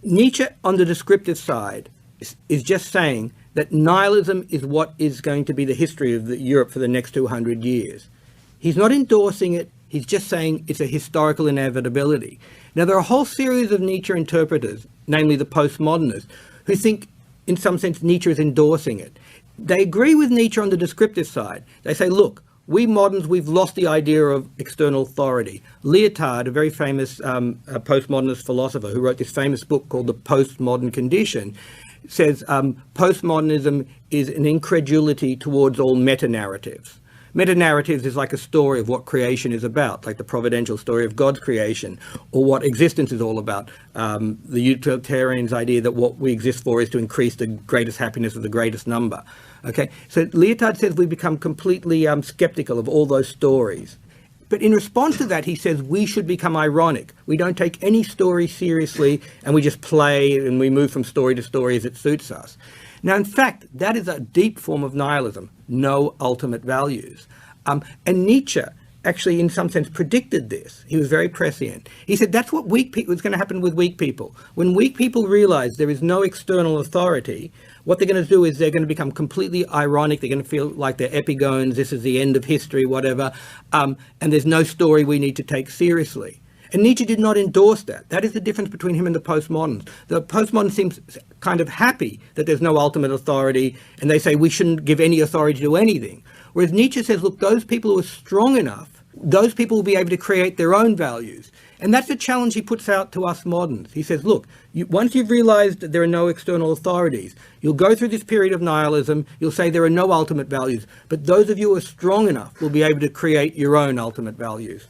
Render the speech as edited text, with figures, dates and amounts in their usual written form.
Nietzsche, on the descriptive side, is just saying that nihilism is what is going to be the history of Europe for the next 200 years. He's not endorsing it. He's just saying it's a historical inevitability. Now, there are a whole series of Nietzsche interpreters, namely the postmodernists, who think, in some sense, Nietzsche is endorsing it. They agree with Nietzsche on the descriptive side. They say, look, we moderns, we've lost the idea of external authority. Lyotard, a very famous postmodernist philosopher who wrote this famous book called The Postmodern Condition, says postmodernism is an incredulity towards all meta-narratives. Meta-narratives is like a story of what creation is about, like the providential story of God's creation, or what existence is all about. The utilitarian's idea that what we exist for is to increase the greatest happiness of the greatest number. Okay, so Lyotard says we become completely skeptical of all those stories. But in response to that, he says we should become ironic. We don't take any story seriously, and we just play and we move from story to story as it suits us. Now, in fact, that is a deep form of nihilism, no ultimate values. And Nietzsche actually, in some sense, predicted this. He was very prescient. He said that's what was going to happen with weak people. When weak people realize there is no external authority, what they're going to do is they're going to become completely ironic. They're going to feel like they're epigones. This is the end of history, whatever. And there's no story we need to take seriously. And Nietzsche did not endorse that. That is the difference between him and the postmoderns. The postmoderns seem kind of happy that there's no ultimate authority, and they say we shouldn't give any authority to anything. Whereas Nietzsche says, look, those people who are strong enough, those people will be able to create their own values. And that's the challenge he puts out to us moderns. He says, look, once you've realized that there are no external authorities, you'll go through this period of nihilism, you'll say there are no ultimate values, but those of you who are strong enough will be able to create your own ultimate values.